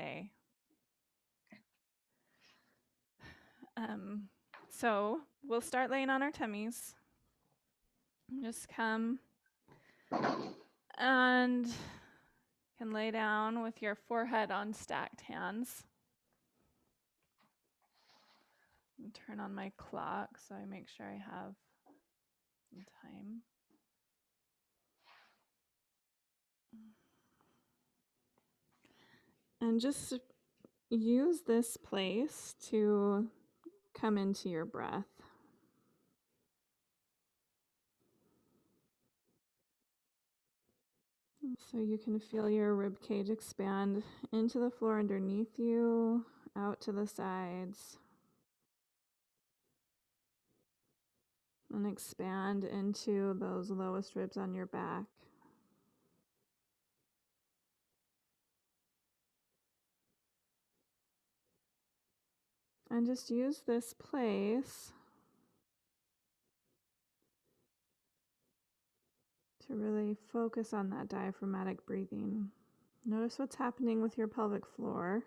today. So we'll start laying on our tummies. Just come and can lay down with your forehead on stacked hands. And turn on my clock so I make sure I have some time. And just use this place to come into your breath. So you can feel your rib cage expand into the floor underneath you, out to the sides, and expand into those lowest ribs on your back. And just use this place to really focus on that diaphragmatic breathing. Notice what's happening with your pelvic floor.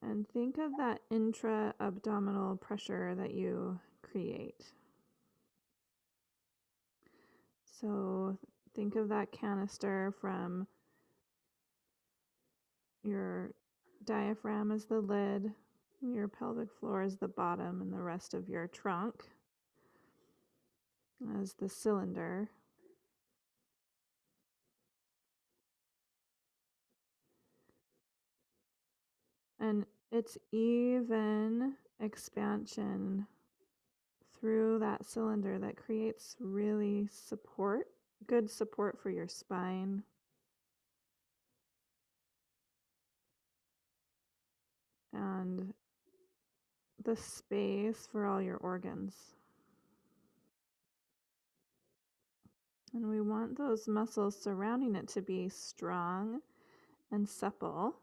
And think of that intra-abdominal pressure that you create. So think of that canister from your diaphragm as the lid, your pelvic floor as the bottom, and the rest of your trunk as the cylinder. And it's even expansion through that cylinder that creates really good support for your spine. And the space for all your organs. And we want those muscles surrounding it to be strong and supple,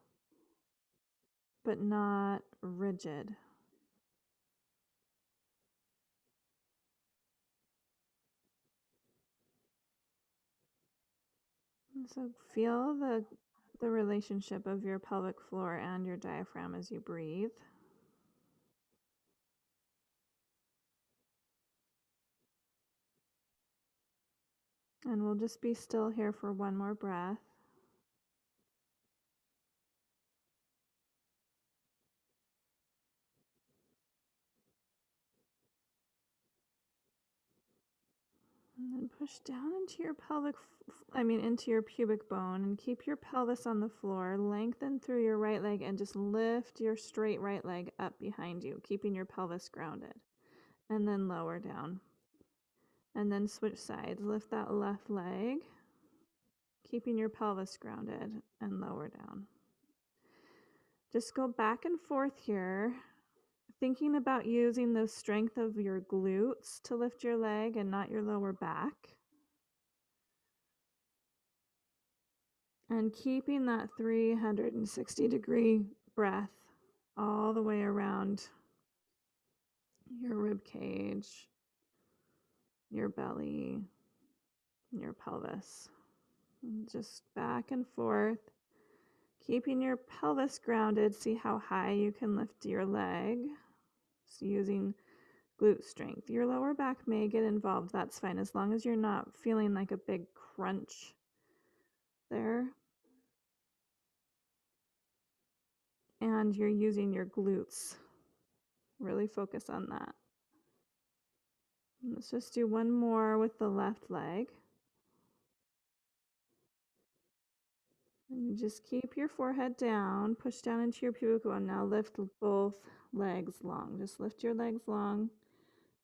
but not rigid. And so feel the relationship of your pelvic floor and your diaphragm as you breathe. And we'll just be still here for one more breath. And then push down into your into your pubic bone, and keep your pelvis on the floor. Lengthen through your right leg and just lift your straight right leg up behind you, keeping your pelvis grounded. And then lower down. And then switch sides. Lift that left leg, keeping your pelvis grounded, and lower down. Just go back and forth here, thinking about using the strength of your glutes to lift your leg and not your lower back. And keeping that 360-degree breath all the way around your rib cage, your belly, your pelvis. And just back and forth, keeping your pelvis grounded. See how high you can lift your leg. So using glute strength. Your lower back may get involved. That's fine, as long as you're not feeling like a big crunch there. And you're using your glutes. Really focus on that. Let's just do one more with the left leg. And you just keep your forehead down, push down into your pubic bone. Now lift both legs long. Just lift your legs long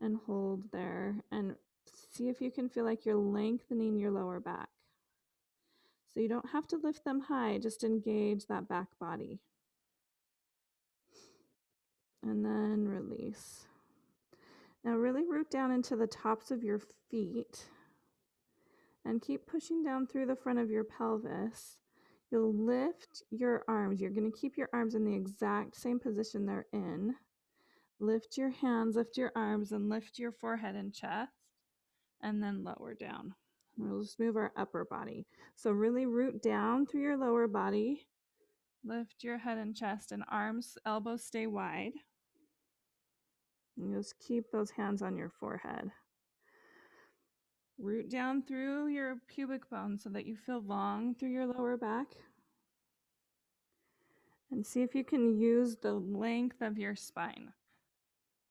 and hold there. And see if you can feel like you're lengthening your lower back. So you don't have to lift them high, just engage that back body. And then release. Now really root down into the tops of your feet and keep pushing down through the front of your pelvis. You'll lift your arms. You're going to keep your arms in the exact same position they're in. Lift your hands, lift your arms, and lift your forehead and chest, and then lower down. We'll just move our upper body. So really root down through your lower body. Lift your head and chest, and arms, elbows stay wide. And just keep those hands on your forehead. Root down through your pubic bone so that you feel long through your lower back. And see if you can use the length of your spine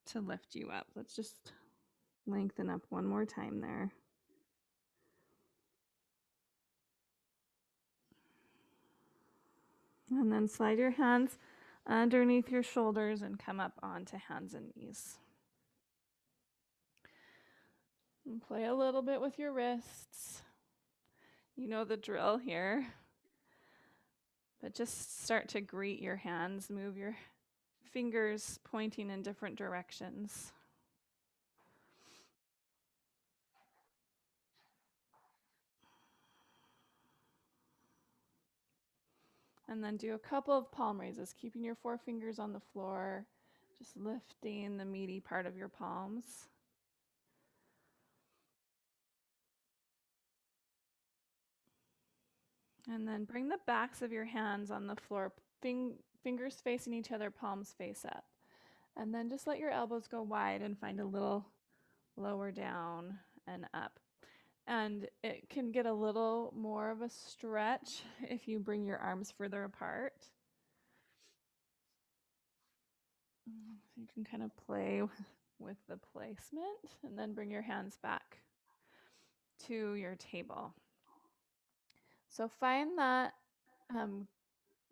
to lift you up. Let's just lengthen up one more time there. And then slide your hands underneath your shoulders and come up onto hands and knees. And play a little bit with your wrists. You know the drill here. But just start to greet your hands. Move your fingers pointing in different directions. And then do a couple of palm raises, keeping your forefingers on the floor, just lifting the meaty part of your palms. And then bring the backs of your hands on the floor, fingers facing each other, palms face up. And then just let your elbows go wide and find a little lower down and up. And it can get a little more of a stretch if you bring your arms further apart. So you can kind of play with the placement and then bring your hands back to your table. So find that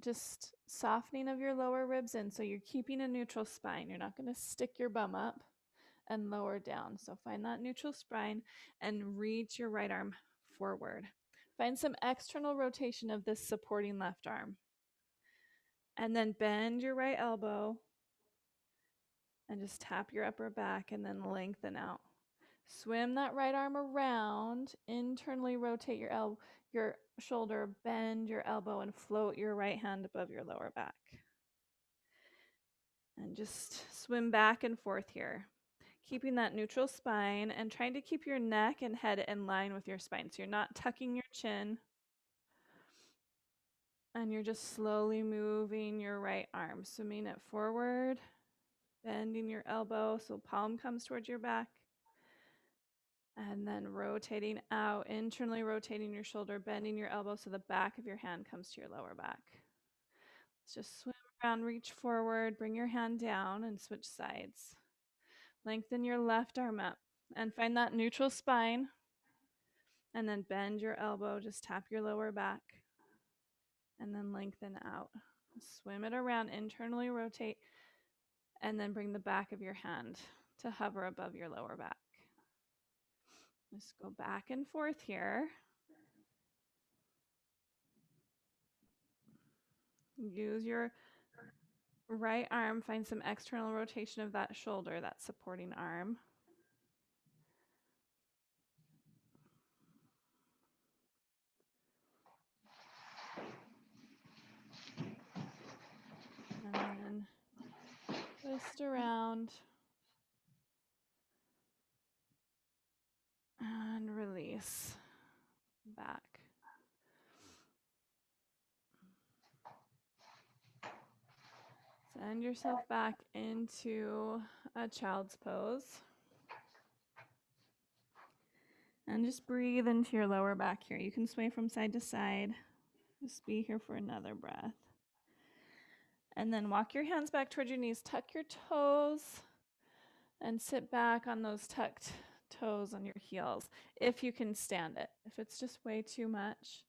just softening of your lower ribs in. So you're keeping a neutral spine. You're not going to stick your bum up and lower down. So find that neutral spine and reach your right arm forward. Find some external rotation of this supporting left arm. And then bend your right elbow and just tap your upper back and then lengthen out. Swim that right arm around, internally rotate your shoulder, bend your elbow, and float your right hand above your lower back. And just swim back and forth here, keeping that neutral spine and trying to keep your neck and head in line with your spine. So you're not tucking your chin, and you're just slowly moving your right arm, swimming it forward, bending your elbow so palm comes towards your back. And then rotating out, internally rotating your shoulder, bending your elbow so the back of your hand comes to your lower back. Let's just swim around, reach forward, bring your hand down and switch sides. Lengthen your left arm up and find that neutral spine. And then bend your elbow, just tap your lower back and then lengthen out. Swim it around, internally rotate, and then bring the back of your hand to hover above your lower back. Just go back and forth here. Use your right arm, find some external rotation of that shoulder, that supporting arm. And then twist around and release back. Send yourself back into a child's pose. And just breathe into your lower back here. You can sway from side to side. Just be here for another breath. And then walk your hands back towards your knees. Tuck your toes and sit back on those tucked toes on your heels if you can stand it. If it's just way too much,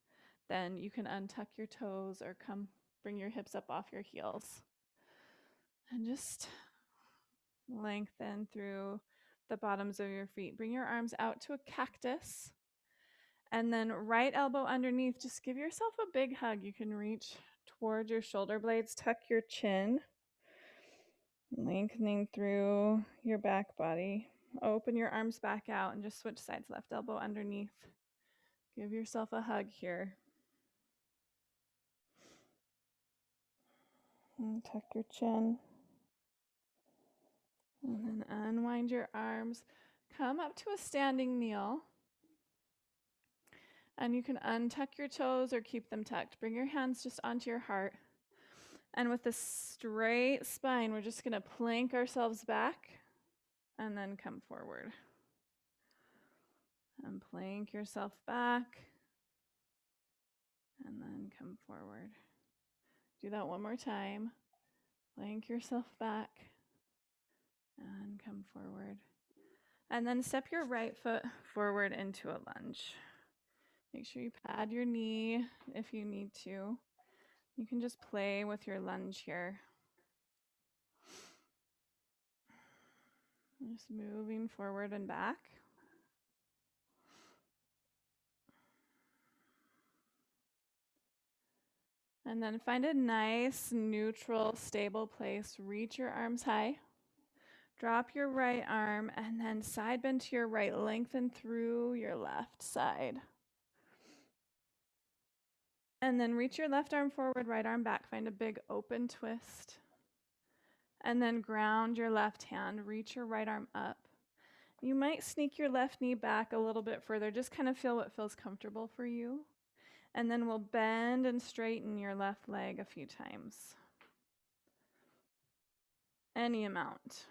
then you can untuck your toes or bring your hips up off your heels. And just lengthen through the bottoms of your feet. Bring your arms out to a cactus. And then right elbow underneath, just give yourself a big hug. You can reach towards your shoulder blades, tuck your chin, lengthening through your back body. Open your arms back out and just switch sides, left elbow underneath. Give yourself a hug here. And tuck your chin. And then unwind your arms. Come up to a standing kneel. And you can untuck your toes or keep them tucked. Bring your hands just onto your heart. And with a straight spine, we're just going to plank ourselves back and then come forward. And plank yourself back and then come forward. Do that one more time. Plank yourself back and come forward. And then step your right foot forward into a lunge. Make sure you pad your knee if you need to. You can just play with your lunge here. Just moving forward and back. And then find a nice, neutral, stable place. Reach your arms high. Drop your right arm and then side bend to your right. Lengthen through your left side. And then reach your left arm forward, right arm back. Find a big open twist. And then ground your left hand. Reach your right arm up. You might sneak your left knee back a little bit further. Just kind of feel what feels comfortable for you. And then we'll bend and straighten your left leg a few times. Any amount.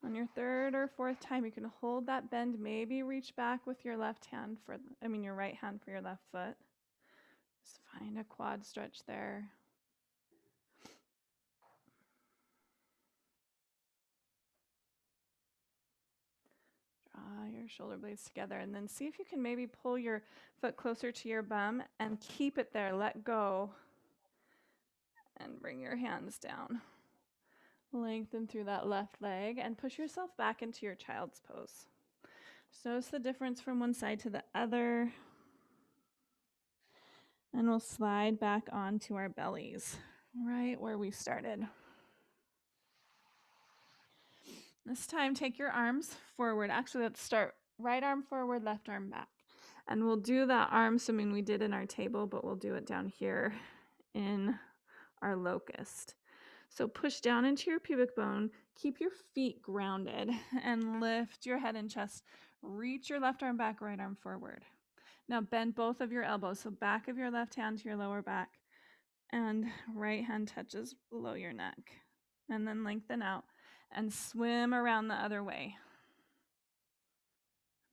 On your third or fourth time, you can hold that bend, maybe reach back with your your right hand for your left foot. Just find a quad stretch there. Draw your shoulder blades together and then see if you can maybe pull your foot closer to your bum and keep it there. Let go and bring your hands down. Lengthen through that left leg and push yourself back into your child's pose. So notice the difference from one side to the other. And we'll slide back onto our bellies, right where we started. This time, take your arms forward. Actually, let's start right arm forward, left arm back. And we'll do that arm swimming we did in our table, but we'll do it down here in our locust. So push down into your pubic bone, keep your feet grounded, and lift your head and chest. Reach your left arm back, right arm forward. Now bend both of your elbows, so back of your left hand to your lower back, and right hand touches below your neck. And then lengthen out and swim around the other way.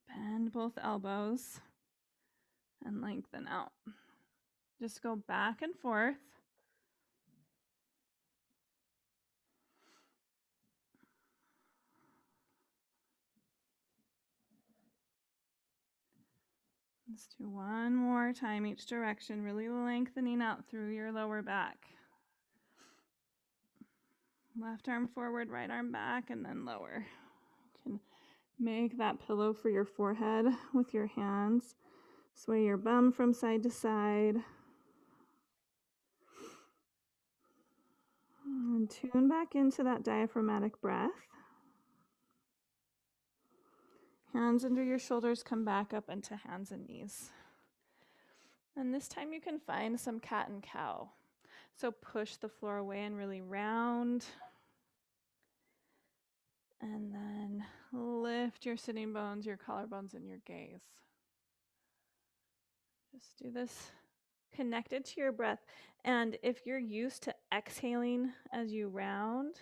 Bend both elbows and lengthen out. Just go back and forth. Let's do one more time each direction, really lengthening out through your lower back. Left arm forward, right arm back, and then lower. You can make that pillow for your forehead with your hands. Sway your bum from side to side. And tune back into that diaphragmatic breath. Hands under your shoulders, come back up into hands and knees. And this time you can find some cat and cow. So push the floor away and really round. And then lift your sitting bones, your collarbones, and your gaze. Just do this connected to your breath. And if you're used to exhaling as you round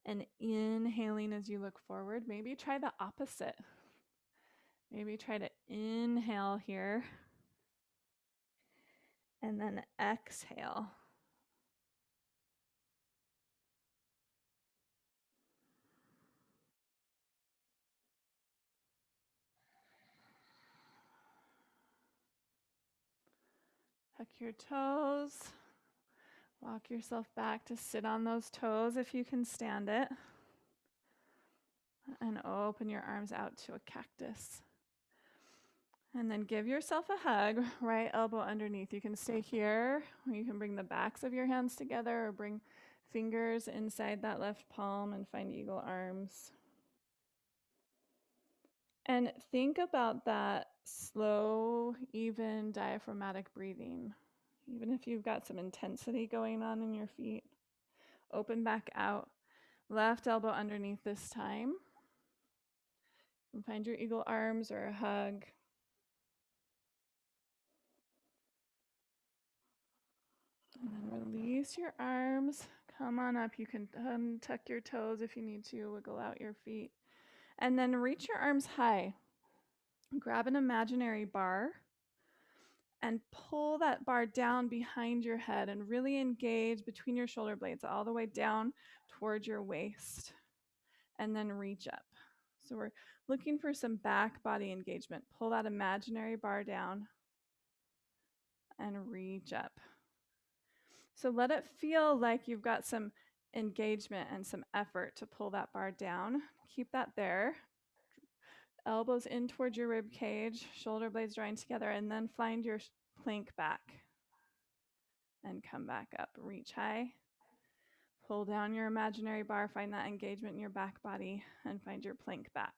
and inhaling as you look forward, maybe try the opposite. Maybe try to inhale here and then exhale. Tuck your toes. Walk yourself back to sit on those toes if you can stand it. And open your arms out to a cactus. And then give yourself a hug, right elbow underneath. You can stay here, or you can bring the backs of your hands together, or bring fingers inside that left palm and find eagle arms. And think about that slow, even diaphragmatic breathing. Even if you've got some intensity going on in your feet, open back out. Left elbow underneath this time. And find your eagle arms or a hug. And then release your arms. Come on up. You can tuck your toes if you need to, wiggle out your feet. And then reach your arms high. Grab an imaginary bar and pull that bar down behind your head and really engage between your shoulder blades all the way down towards your waist. And then reach up. So we're looking for some back body engagement. Pull that imaginary bar down and reach up. So let it feel like you've got some engagement and some effort to pull that bar down. Keep that there. Elbows in towards your rib cage, shoulder blades drawing together, and then find your plank back. And come back up. Reach high. Pull down your imaginary bar, find that engagement in your back body, and find your plank back.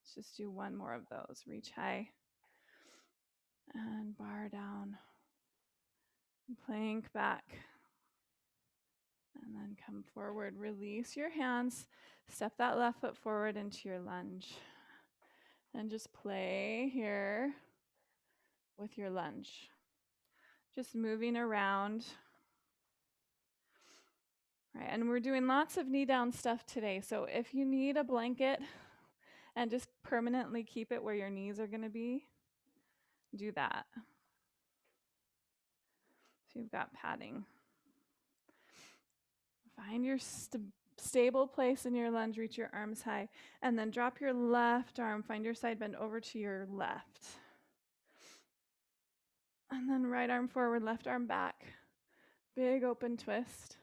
Let's just do one more of those. Reach high. And bar down. Plank back. And then come forward. Release your hands. Step that left foot forward into your lunge. And just play here with your lunge. Just moving around. Right, and we're doing lots of knee down stuff today. So if you need a blanket and just permanently keep it where your knees are going to be, do that. So you've got padding. Find your stable place in your lunge, reach your arms high, and then drop your left arm, find your side bend over to your left. And then right arm forward, left arm back. Big open twist.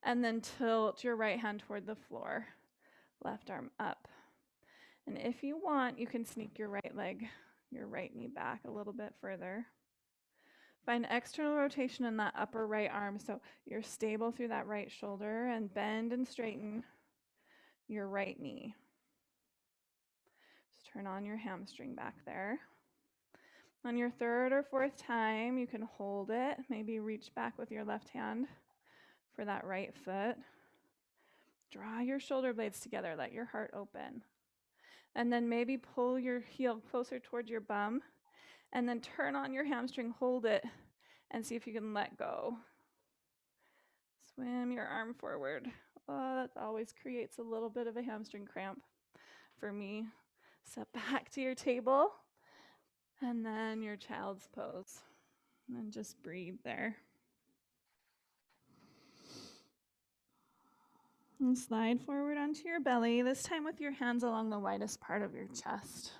And then tilt your right hand toward the floor. Left arm up. And if you want, you can sneak your right leg, your right knee back a little bit further. Find external rotation in that upper right arm so you're stable through that right shoulder, and bend and straighten your right knee. Just turn on your hamstring back there. On your third or fourth time, you can hold it. Maybe reach back with your left hand for that right foot. Draw your shoulder blades together. Let your heart open. And then maybe pull your heel closer towards your bum. And then turn on your hamstring, hold it, and see if you can let go. Swim your arm forward. Oh, that always creates a little bit of a hamstring cramp for me. Step back to your table, and then your child's pose. And just breathe there. And slide forward onto your belly, this time with your hands along the widest part of your chest.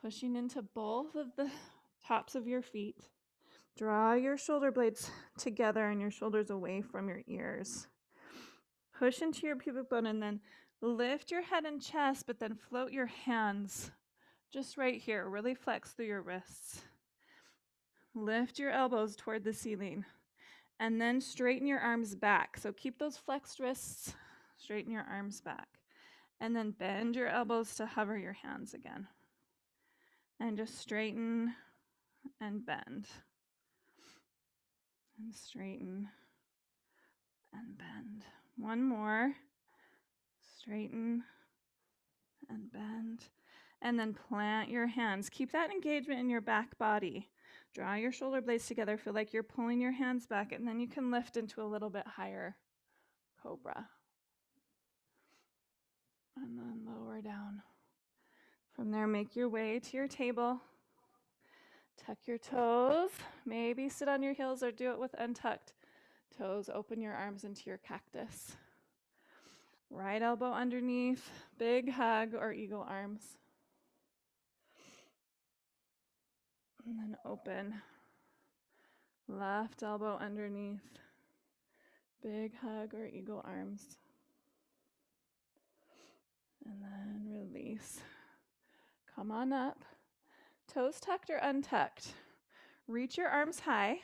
Pushing into both of the tops of your feet. Draw your shoulder blades together and your shoulders away from your ears. Push into your pubic bone and then lift your head and chest, but then float your hands just right here. Really flex through your wrists. Lift your elbows toward the ceiling and then straighten your arms back. So keep those flexed wrists, straighten your arms back. And then bend your elbows to hover your hands again. And just straighten and bend. And straighten and bend. One more. Straighten and bend. And then plant your hands. Keep that engagement in your back body. Draw your shoulder blades together. Feel like you're pulling your hands back, and then you can lift into a little bit higher cobra. And then lower down. From there, make your way to your table. Tuck your toes. Maybe sit on your heels or do it with untucked toes. Open your arms into your cactus. Right elbow underneath, big hug or eagle arms. And then open. Left elbow underneath, big hug or eagle arms. And then release. Come on up. Toes tucked or untucked. Reach your arms high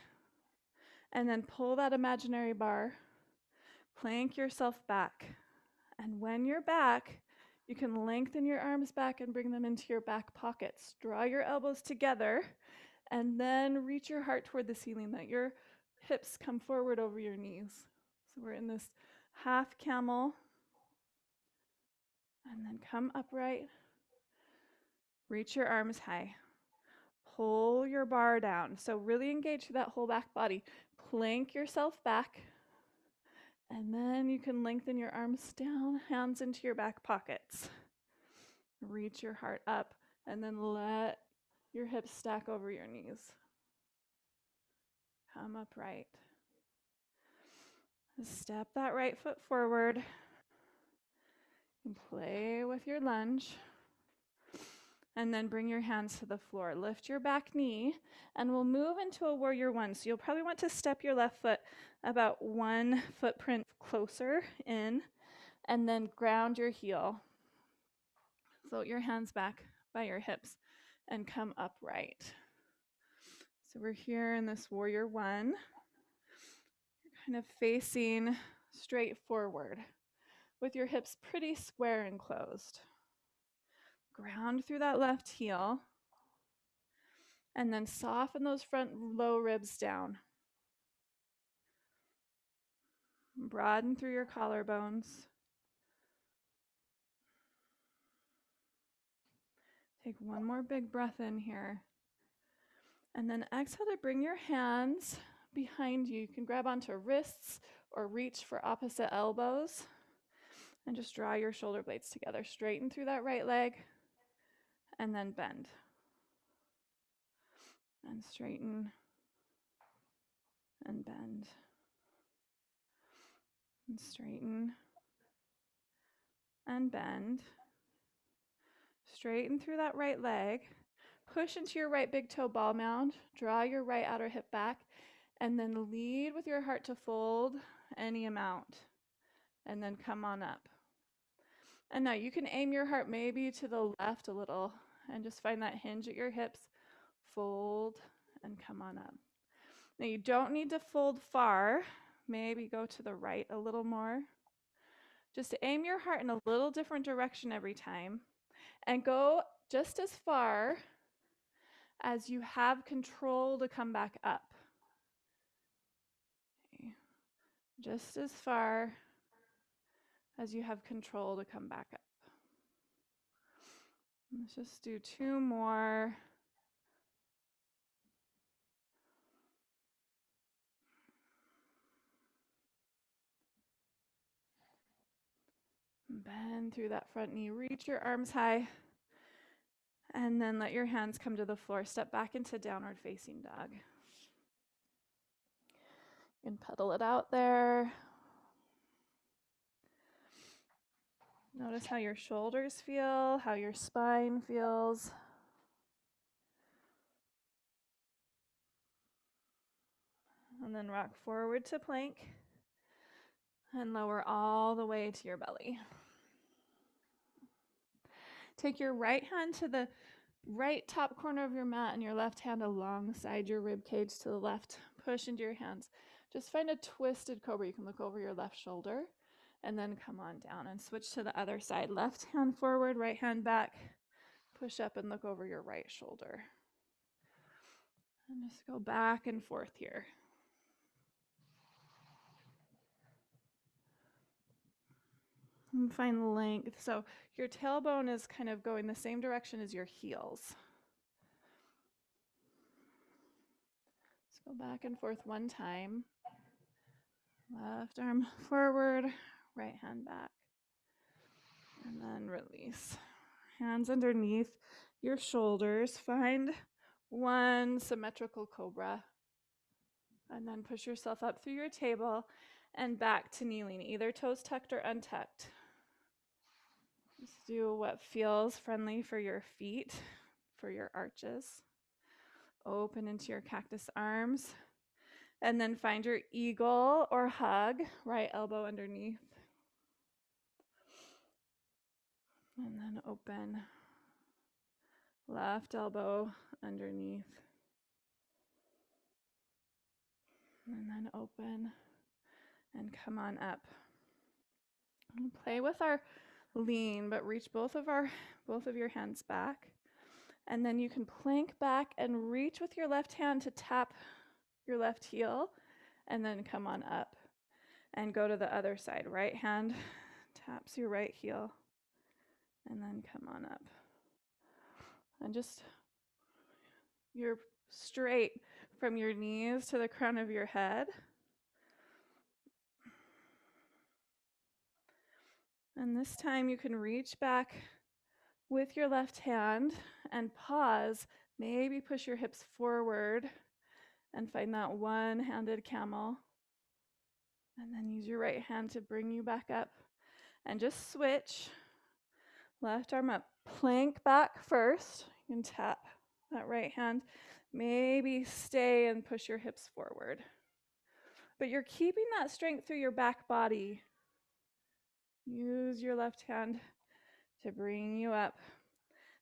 and then pull that imaginary bar. Plank yourself back. And when you're back, you can lengthen your arms back and bring them into your back pockets. Draw your elbows together and then reach your heart toward the ceiling. Let your hips come forward over your knees. So we're in this half camel And then come upright. Reach your arms high. Pull your bar down. So really engage through that whole back body. Plank yourself back. And then you can lengthen your arms down, hands into your back pockets. Reach your heart up, and then let your hips stack over your knees. Come upright. Step that right foot forward. And play with your lunge. And then bring your hands to the floor. Lift your back knee, and we'll move into a warrior one. So you'll probably want to step your left foot about 1 footprint closer in, and then ground your heel. Float your hands back by your hips and come upright. So we're here in this warrior one. You're kind of facing straight forward with your hips pretty square and closed. Ground through that left heel, and then soften those front low ribs down. Broaden through your collarbones. Take one more big breath in here. And then exhale to bring your hands behind you. You can grab onto wrists or reach for opposite elbows. And just draw your shoulder blades together. Straighten through that right leg. And then bend. And straighten. And bend. And straighten. And bend. Straighten through that right leg. Push into your right big toe ball mound. Draw your right outer hip back. And then lead with your heart to fold any amount. And then come on up. And now you can aim your heart maybe to the left a little and just find that hinge at your hips. Fold and come on up. Now you don't need to fold far. Maybe go to the right a little more. Just to aim your heart in a little different direction every time. And go just as far as you have control to come back up. Okay. Just as far as you have control to come back up. Let's just do 2 more. Bend through that front knee. Reach your arms high. And then let your hands come to the floor. Step back into downward facing dog. You can pedal it out there. Notice how your shoulders feel, how your spine feels. And then rock forward to plank. And lower all the way to your belly. Take your right hand to the right top corner of your mat and your left hand alongside your rib cage to the left. Push into your hands. Just find a twisted cobra. You can look over your left shoulder and then come on down and switch to the other side. Left hand forward, right hand back. Push up and look over your right shoulder. And just go back and forth here. And find length. So your tailbone is kind of going the same direction as your heels. Let's go back and forth one time. Left arm forward, right hand back. And then release. Hands underneath your shoulders. Find one symmetrical cobra. And then push yourself up through your table and back to kneeling, either toes tucked or untucked. Just do what feels friendly for your feet, for your arches. Open into your cactus arms. And then find your eagle or hug, right elbow underneath. And then open. Left elbow underneath. And then open. And come on up. And play with our lean, but reach both of your hands back. And then you can plank back and reach with your left hand to tap your left heel. And then come on up. And go to the other side. Right hand taps your right heel. And then come on up. And just, you're straight from your knees to the crown of your head. And this time you can reach back with your left hand and pause. Maybe push your hips forward and find that one-handed camel. And then use your right hand to bring you back up. And just switch. Left arm up. Plank back first. You can tap that right hand. Maybe stay and push your hips forward. But you're keeping that strength through your back body. Use your left hand to bring you up.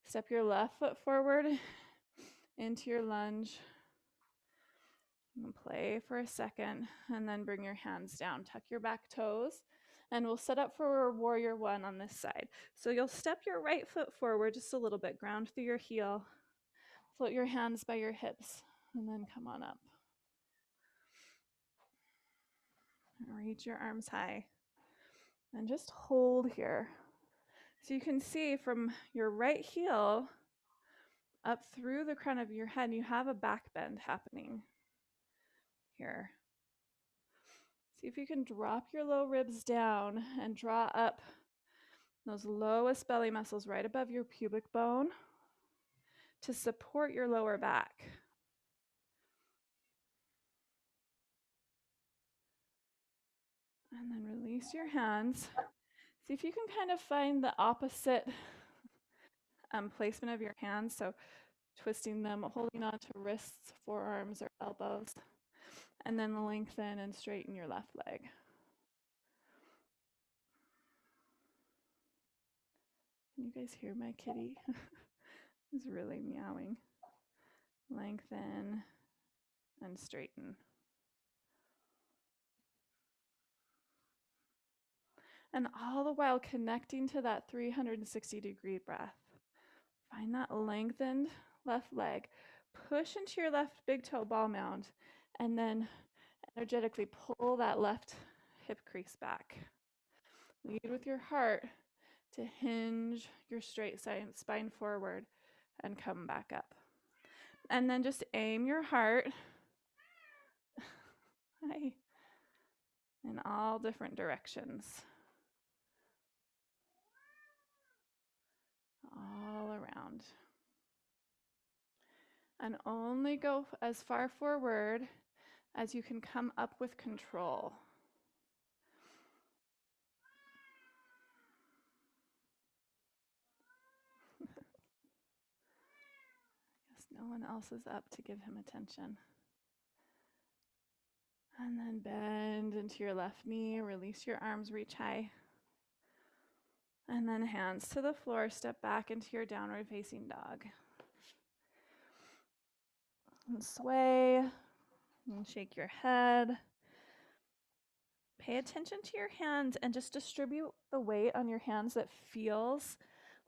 Step your left foot forward into your lunge. And play for a second, and then bring your hands down. Tuck your back toes, and we'll set up for warrior one on this side. So you'll step your right foot forward just a little bit, ground through your heel, float your hands by your hips, and then come on up. Reach your arms high, and just hold here. So you can see from your right heel up through the crown of your head, you have a back bend happening here. See if you can drop your low ribs down and draw up those lowest belly muscles right above your pubic bone to support your lower back. And then release your hands. See if you can kind of find the opposite placement of your hands. So twisting them, holding on to wrists, forearms, or elbows. And then lengthen and straighten your left leg. Can you guys hear my kitty? He's really meowing. Lengthen and straighten. And all the while connecting to that 360-degree breath. Find that lengthened left leg. Push into your left big toe ball mound, and then energetically pull that left hip crease back. Lead with your heart to hinge your straight spine forward and come back up. And then just aim your heart in all different directions. All around. And only go as far forward as you can come up with control. Guess no one else is up to give him attention. And then bend into your left knee, release your arms, reach high. And then hands to the floor, step back into your downward facing dog. And sway, and shake your head. Pay attention to your hands and just distribute the weight on your hands that feels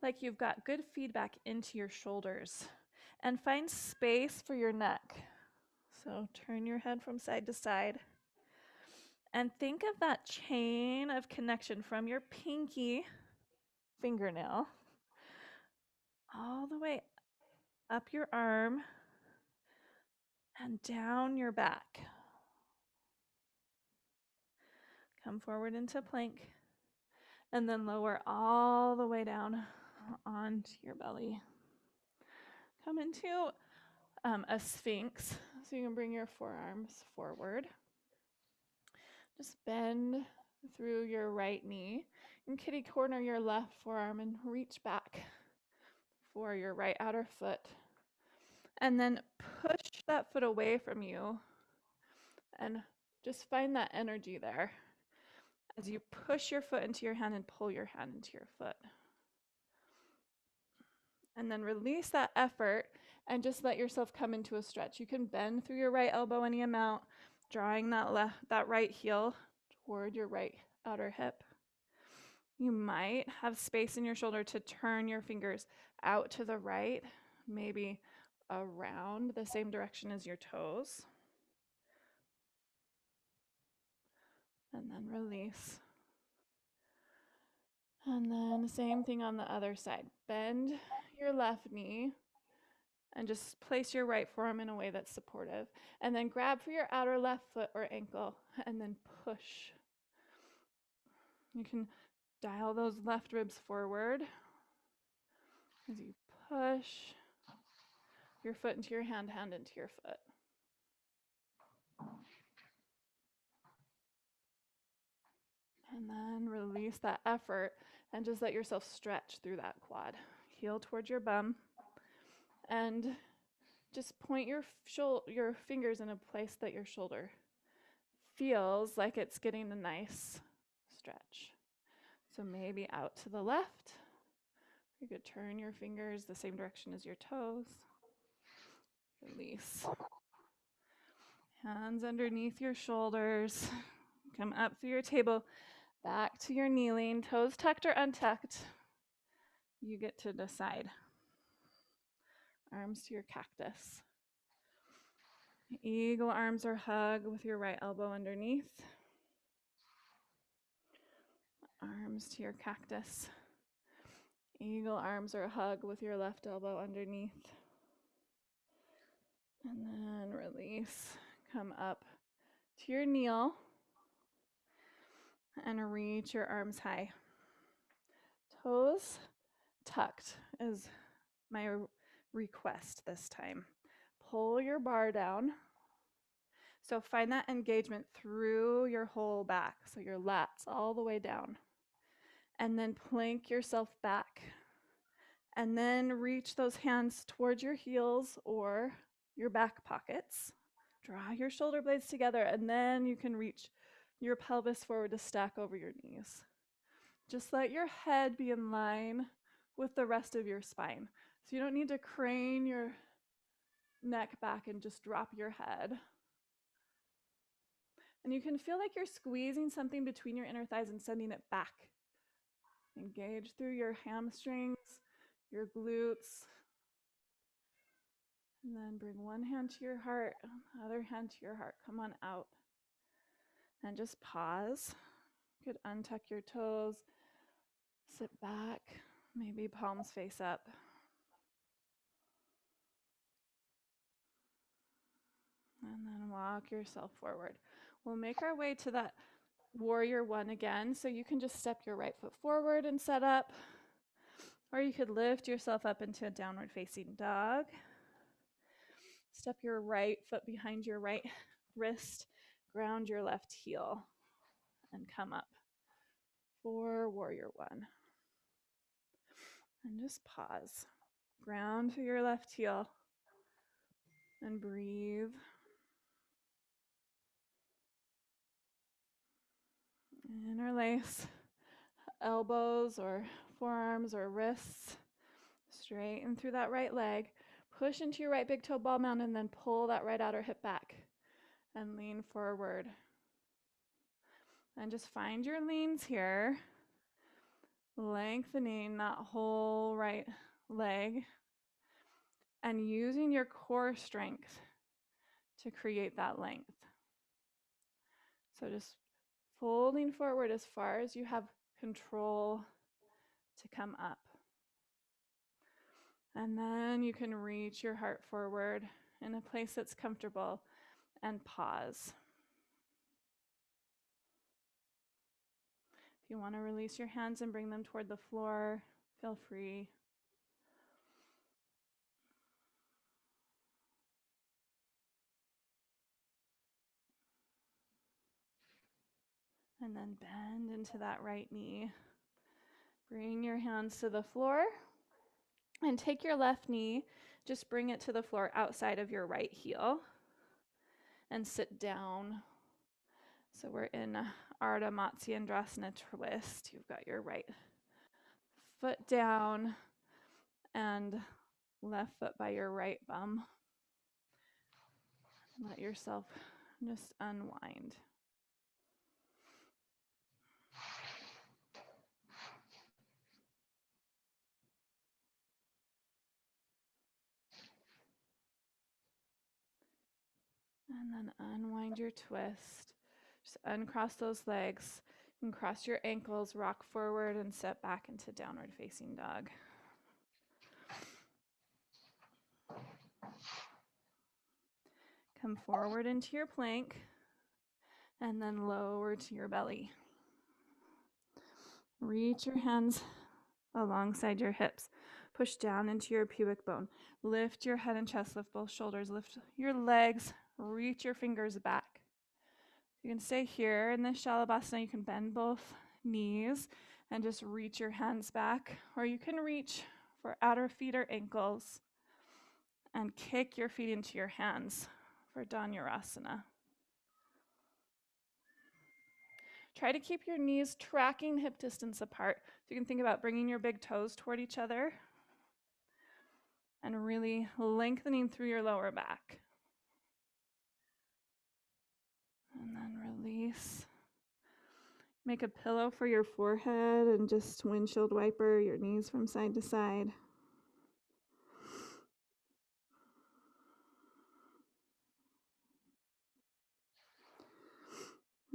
like you've got good feedback into your shoulders. And find space for your neck. So turn your head from side to side. And think of that chain of connection from your pinky fingernail all the way up your arm and down your back. Come forward into plank and then lower all the way down onto your belly. Come into a sphinx, so you can bring your forearms forward. Just bend through your right knee and kitty corner your left forearm and reach back for your right outer foot. And then push that foot away from you and just find that energy there as you push your foot into your hand and pull your hand into your foot. And then release that effort and just let yourself come into a stretch. You can bend through your right elbow any amount, drawing that right heel toward your right outer hip. You might have space in your shoulder to turn your fingers out to the right, maybe around the same direction as your toes. And then release. And then the same thing on the other side. Bend your left knee and just place your right forearm in a way that's supportive. And then grab for your outer left foot or ankle and then push. You can dial those left ribs forward as you push your foot into your hand, hand into your foot. And then release that effort and just let yourself stretch through that quad. Heel towards your bum and just point your fingers in a place that your shoulder feels like it's getting a nice stretch. So maybe out to the left. You could turn your fingers the same direction as your toes. Release. Hands underneath your shoulders. Come up through your table, back to your kneeling, toes tucked or untucked. You get to decide. Arms to your cactus. Eagle arms or hug with your right elbow underneath. Arms to your cactus. Eagle arms or hug with your left elbow underneath. And then release. Come up to your kneel and reach your arms high. Toes tucked is my request this time. Pull your bar down. So find that engagement through your whole back, so your lats all the way down. And then plank yourself back. And then reach those hands towards your heels or your back pockets. Draw your shoulder blades together, and then you can reach your pelvis forward to stack over your knees. Just let your head be in line with the rest of your spine. So you don't need to crane your neck back and just drop your head. And you can feel like you're squeezing something between your inner thighs and sending it back. Engage through your hamstrings, your glutes. And then bring one hand to your heart, other hand to your heart. Come on out. And just pause. You could untuck your toes, sit back, maybe palms face up. And then walk yourself forward. We'll make our way to that warrior one again. So you can just step your right foot forward and set up. Or you could lift yourself up into a downward facing dog. Step your right foot behind your right wrist. Ground your left heel and come up for warrior one. And just pause. Ground to your left heel and breathe. Interlace elbows or forearms or wrists. Straighten through that right leg. Push into your right big toe ball mound and then pull that right outer hip back and lean forward. And just find your leans here. Lengthening that whole right leg and using your core strength to create that length. So just folding forward as far as you have control to come up. And then you can reach your heart forward in a place that's comfortable and pause. If you want to release your hands and bring them toward the floor, feel free. And then bend into that right knee. Bring your hands to the floor and take your left knee, just bring it to the floor outside of your right heel and sit down. So we're in Ardha Matsyendrasana twist. You've got your right foot down and left foot by your right bum. Let yourself just unwind. And then unwind your twist. Just uncross those legs. And cross your ankles, rock forward, and set back into downward facing dog. Come forward into your plank, and then lower to your belly. Reach your hands alongside your hips. Push down into your pubic bone. Lift your head and chest, lift both shoulders, lift your legs, reach your fingers back. You can stay here in this Shalabhasana. You can bend both knees and just reach your hands back, or you can reach for outer feet or ankles and kick your feet into your hands for dhanurasana. Try to keep your knees tracking hip distance apart. So you can think about bringing your big toes toward each other and really lengthening through your lower back. And then release. Make a pillow for your forehead and just windshield wiper your knees from side to side.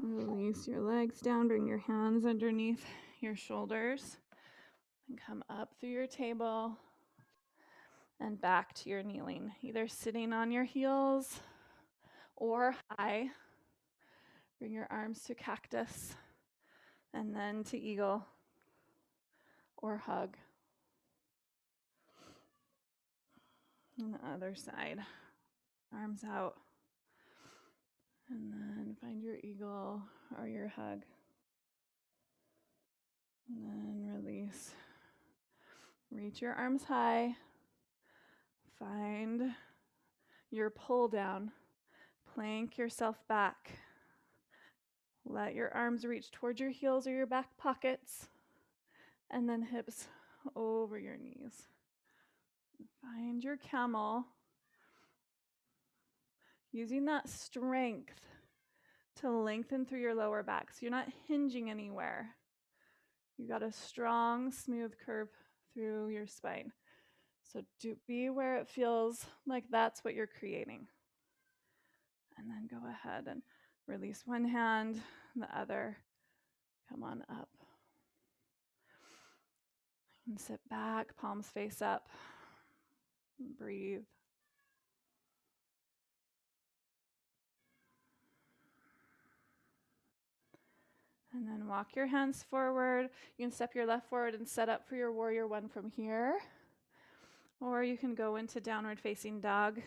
Release your legs down, bring your hands underneath your shoulders, and come up through your table and back to your kneeling, either sitting on your heels or high. Bring your arms to cactus and then to eagle or hug. And the other side, arms out. And then find your eagle or your hug. And then release. Reach your arms high. Find your pull down. Plank yourself back. Let your arms reach towards your heels or your back pockets. And then hips over your knees. Find your camel. Using that strength to lengthen through your lower back. So you're not hinging anywhere. You got a strong, smooth curve through your spine. So be where it feels like that's what you're creating. And then go ahead and release one hand, the other. Come on up. And sit back, palms face up. Breathe. And then walk your hands forward. You can step your left forward and set up for your warrior one from here. Or you can go into downward facing dog.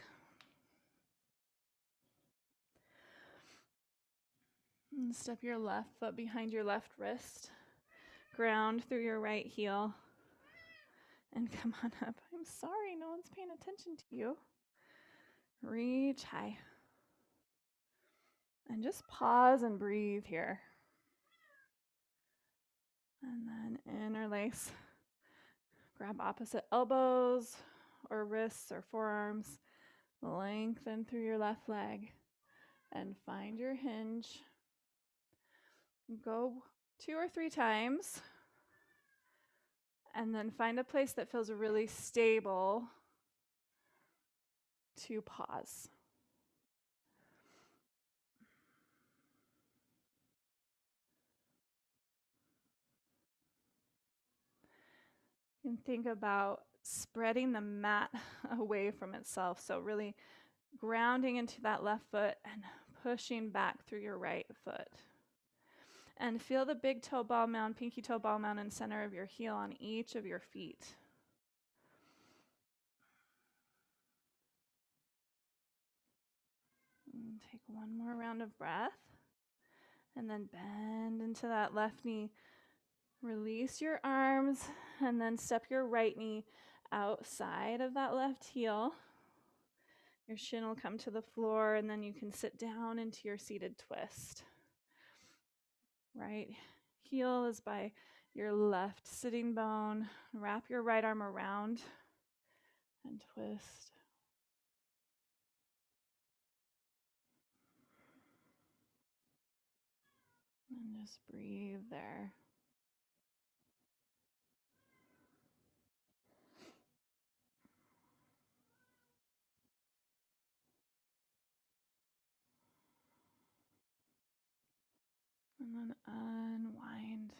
And step your left foot behind your left wrist. Ground through your right heel. And come on up. I'm sorry, no one's paying attention to you. Reach high. And just pause and breathe here. And then interlace. Grab opposite elbows or wrists or forearms. Lengthen through your left leg. And find your hinge. Go 2 or 3 times. And then find a place that feels really stable to pause. You can think about spreading the mat away from itself. So really grounding into that left foot and pushing back through your right foot. And feel the big toe ball mound, pinky toe ball mound in center of your heel on each of your feet. And take one more round of breath. And then bend into that left knee. Release your arms and then step your right knee outside of that left heel. Your shin will come to the floor and then you can sit down into your seated twist. Right heel is by your left sitting bone. Wrap your right arm around and twist. And just breathe there. And And then unwind.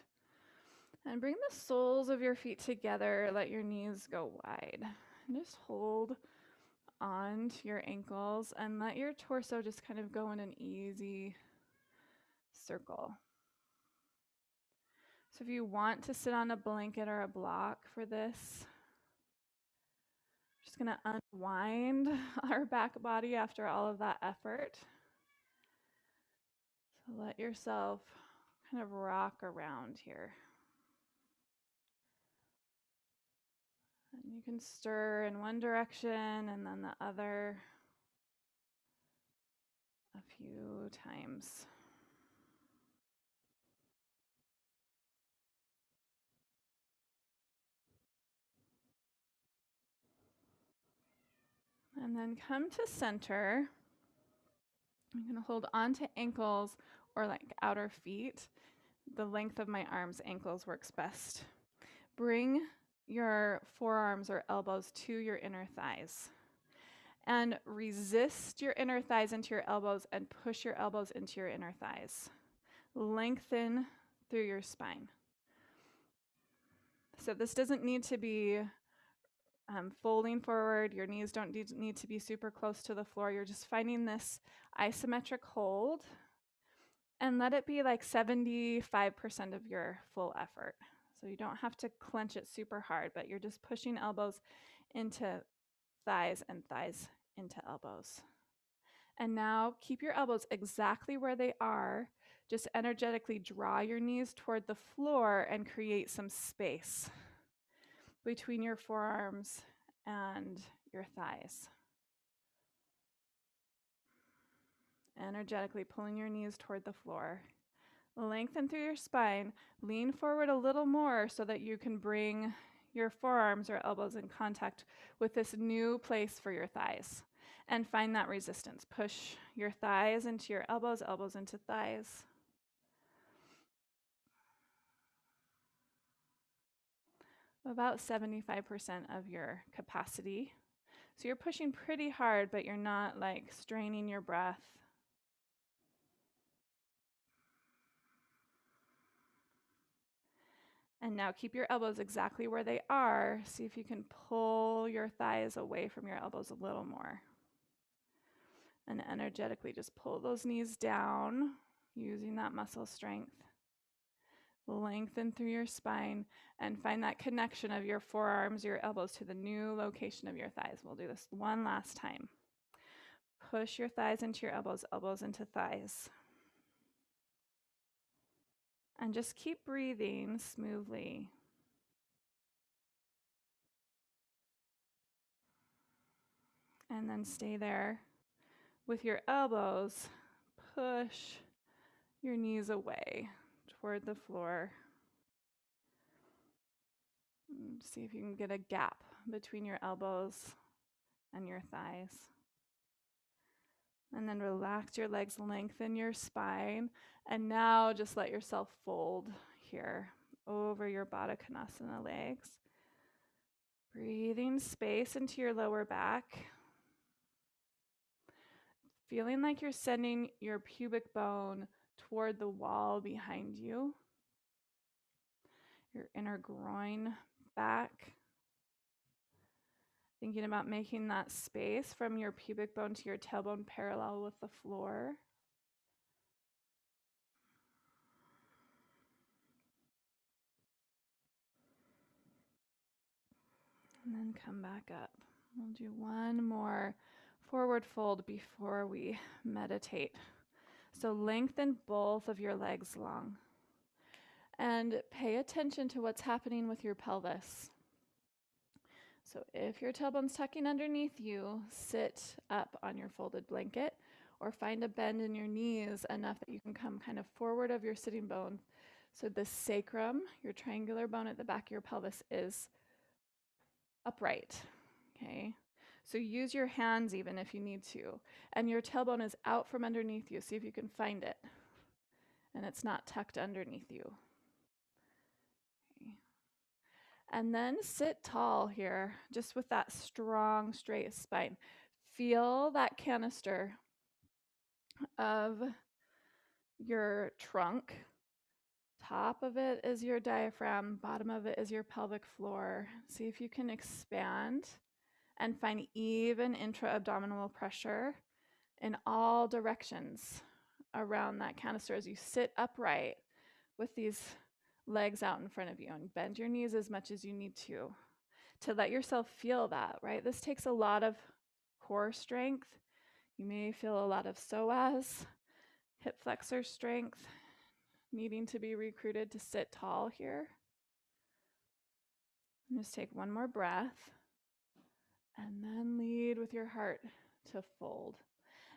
And bring the soles of your feet together. Let your knees go wide. And just hold on to your ankles and let your torso just kind of go in an easy circle. So if you want to sit on a blanket or a block for this, just going to unwind our back body after all of that effort. So let yourself kind of rock around here. And you can stir in one direction and then the other a few times. And then come to center. I'm going to hold on to ankles or like outer feet. The length of my arms, ankles works best. Bring your forearms or elbows to your inner thighs. And resist your inner thighs into your elbows and push your elbows into your inner thighs. Lengthen through your spine. So this doesn't need to be folding forward. Your knees don't need to be super close to the floor. You're just finding this isometric hold and let it be like 75% of your full effort. So you don't have to clench it super hard, but you're just pushing elbows into thighs and thighs into elbows. And now keep your elbows exactly where they are. Just energetically draw your knees toward the floor and create some space between your forearms and your thighs. Energetically pulling your knees toward the floor. Lengthen through your spine. Lean forward a little more so that you can bring your forearms or elbows in contact with this new place for your thighs. And find that resistance. Push your thighs into your elbows, elbows into thighs. About 75% of your capacity. So you're pushing pretty hard, but you're not like straining your breath. And now keep your elbows exactly where they are. See if you can pull your thighs away from your elbows a little more. And energetically just pull those knees down using that muscle strength. Lengthen through your spine and find that connection of your forearms, your elbows to the new location of your thighs. We'll do this one last time. Push your thighs into your elbows, elbows into thighs. And just keep breathing smoothly. And then stay there with your elbows. Push your knees away toward the floor. See if you can get a gap between your elbows and your thighs. And then relax your legs, lengthen your spine. And now just let yourself fold here over your Baddha Konasana legs. Breathing space into your lower back. Feeling like you're sending your pubic bone toward the wall behind you. Your inner groin back. Thinking about making that space from your pubic bone to your tailbone parallel with the floor. And then come back up. We'll do one more forward fold before we meditate. So lengthen both of your legs long. And pay attention to what's happening with your pelvis. So if your tailbone's tucking underneath you, sit up on your folded blanket or find a bend in your knees enough that you can come kind of forward of your sitting bone. So the sacrum, your triangular bone at the back of your pelvis, is upright, okay? So use your hands even if you need to. And your tailbone is out from underneath you. See if you can find it. And it's not tucked underneath you. Okay. And then sit tall here, just with that strong, straight spine. Feel that canister of your trunk Top of it is your diaphragm, bottom of it is your pelvic floor. See if you can expand and find even intra-abdominal pressure in all directions around that canister as you sit upright with these legs out in front of you, and bend your knees as much as you need to let yourself feel that, right? This takes a lot of core strength. You may feel a lot of psoas, hip flexor strength, needing to be recruited to sit tall here. And just take one more breath, and then lead with your heart to fold.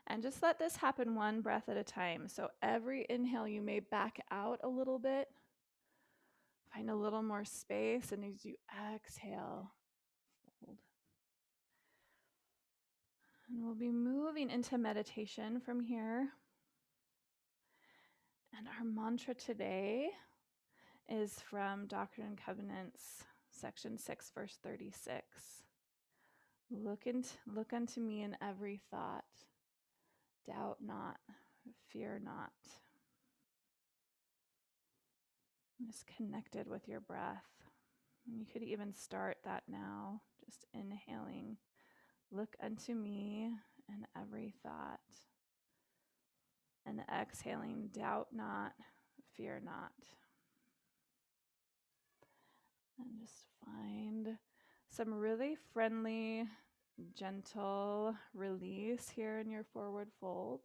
And just let this happen one breath at a time. So every inhale, you may back out a little bit, find a little more space, and as you exhale, fold. And we'll be moving into meditation from here. And our mantra today is from Doctrine and Covenants, section 6, verse 36. Look unto me in every thought. Doubt not, fear not. Just connected with your breath. And you could even start that now, just inhaling. Look unto me in every thought. And exhaling, doubt not, fear not. And just find some really friendly, gentle release here in your forward fold.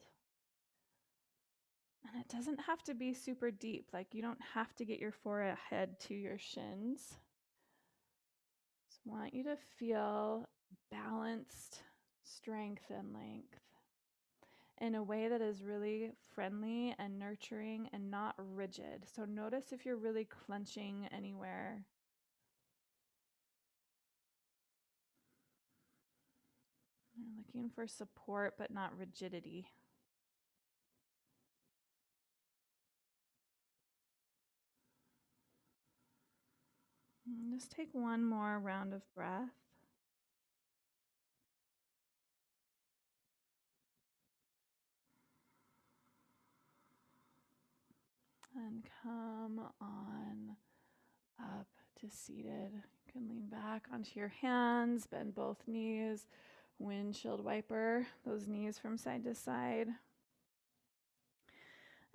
And it doesn't have to be super deep. Like, you don't have to get your forehead to your shins. Just want you to feel balanced strength and length in a way that is really friendly and nurturing and not rigid. So notice if you're really clenching anywhere. You're looking for support but not rigidity. And just take one more round of breath. And come on up to seated. You can lean back onto your hands, bend both knees, windshield wiper those knees from side to side.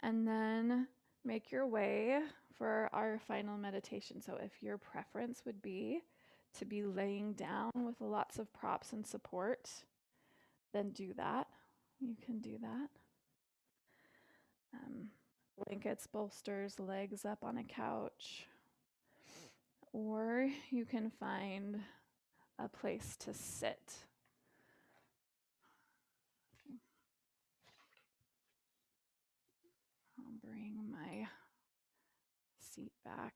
And then make your way for our final meditation. So if your preference would be to be laying down with lots of props and support, then do that. You can do that. Blankets, bolsters, legs up on a couch. Or you can find a place to sit. I'll bring my seat back.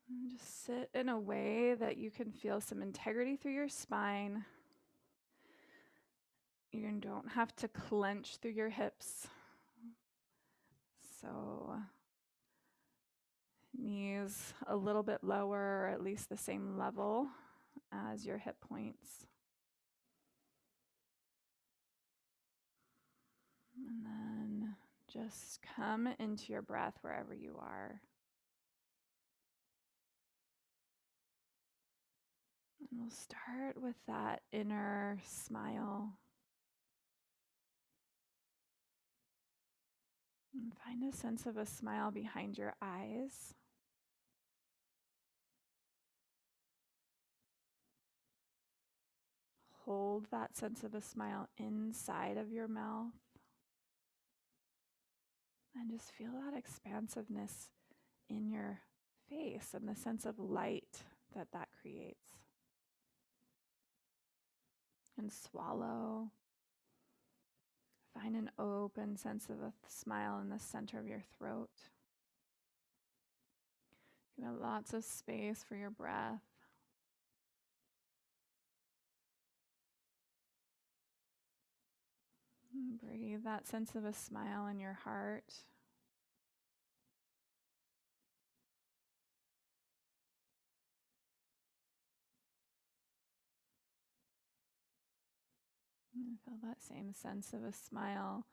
And just sit in a way that you can feel some integrity through your spine. You don't have to clench through your hips. So knees a little bit lower, or at least the same level as your hip points. And then just come into your breath wherever you are. And we'll start with that inner smile. And find a sense of a smile behind your eyes. Hold that sense of a smile inside of your mouth. And just feel that expansiveness in your face and the sense of light that that creates. And swallow. Find an open sense of a smile in the center of your throat. You have lots of space for your breath. And breathe that sense of a smile in your heart. And feel that same sense of a smile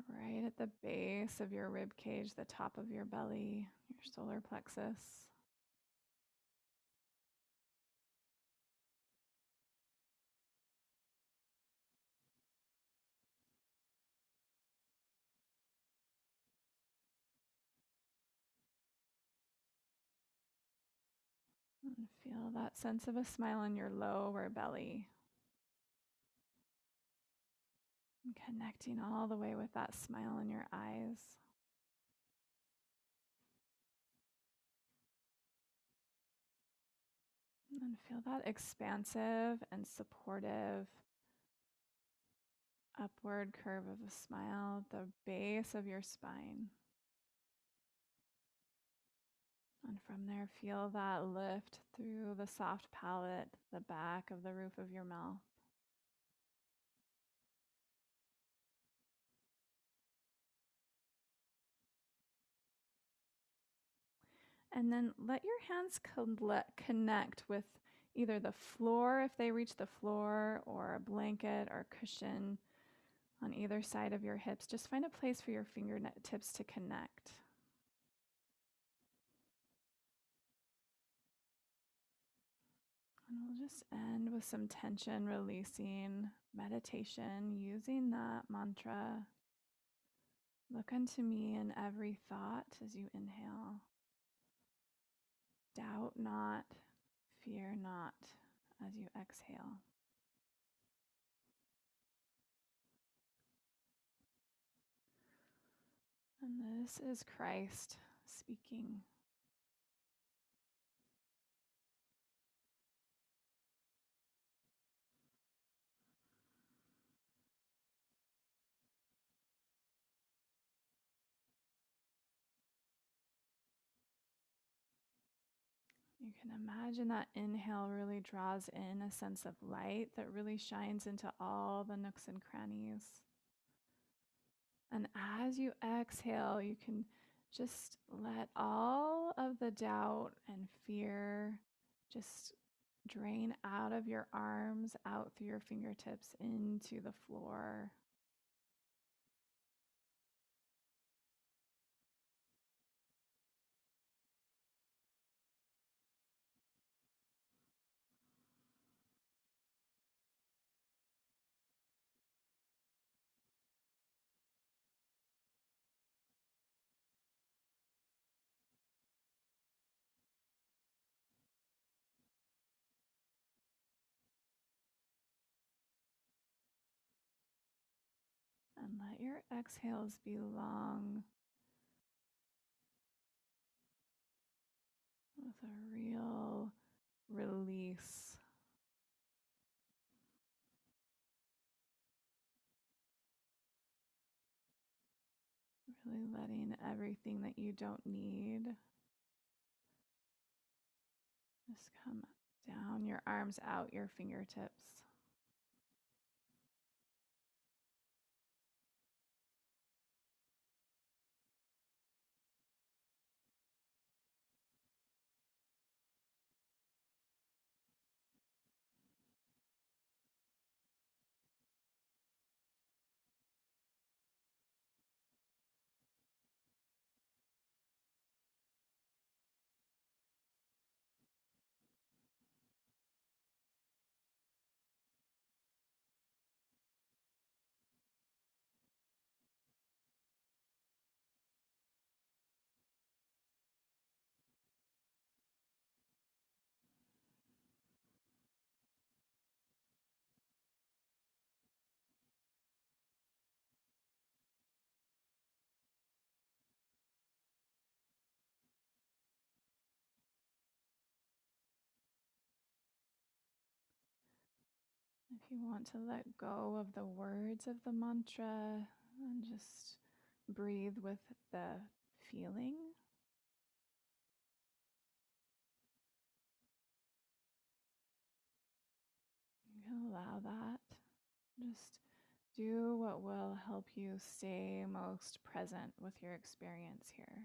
right at the base of your rib cage, the top of your belly, your solar plexus. And feel that sense of a smile in your lower belly. And connecting all the way with that smile in your eyes. And feel that expansive and supportive upward curve of a smile at the base of your spine. And from there, feel that lift through the soft palate, the back of the roof of your mouth. And then let your hands connect with either the floor if they reach the floor, or a blanket or cushion on either side of your hips. Just find a place for your fingertips to connect. And we'll just end with some tension releasing meditation using that mantra. Look unto me in every thought as you inhale. Doubt not, fear not as you exhale. And this is Christ speaking. You can imagine that inhale really draws in a sense of light that really shines into all the nooks and crannies. And as you exhale, you can just let all of the doubt and fear just drain out of your arms, out through your fingertips into the floor. And let your exhales be long with a real release. Really letting everything that you don't need just come down your arms, out your fingertips. If you want to let go of the words of the mantra and just breathe with the feeling, you can allow that. Just do what will help you stay most present with your experience here.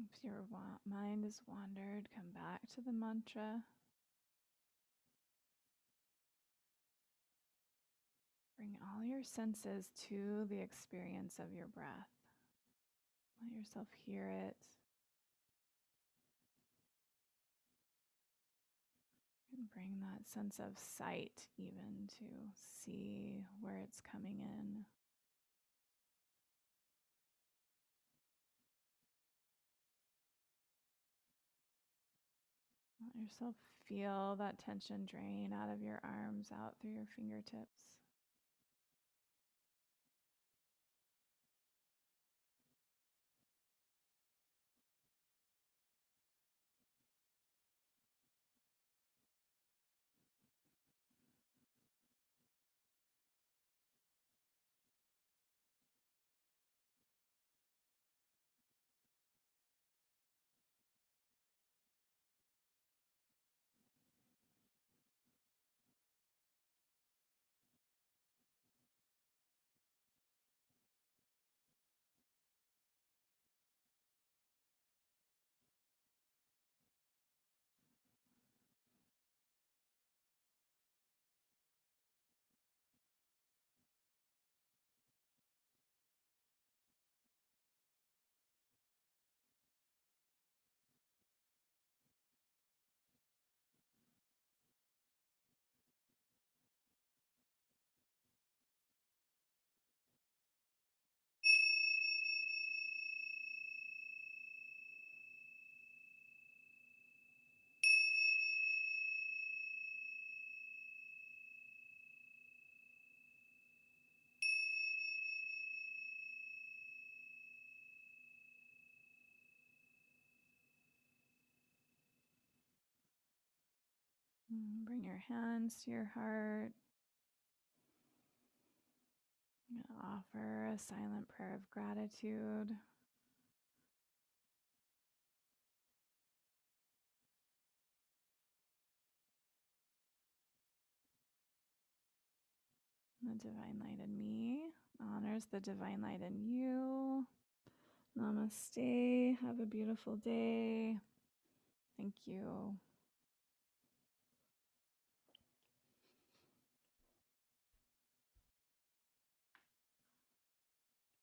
If your mind is wandered, come back to the mantra. Bring all your senses to the experience of your breath. Let yourself hear it. And bring that sense of sight even to see where it's coming in. Let yourself feel that tension drain out of your arms, out through your fingertips. Bring your hands to your heart. I'm going to offer a silent prayer of gratitude. The divine light in me honors the divine light in you. Namaste. Have a beautiful day. Thank you.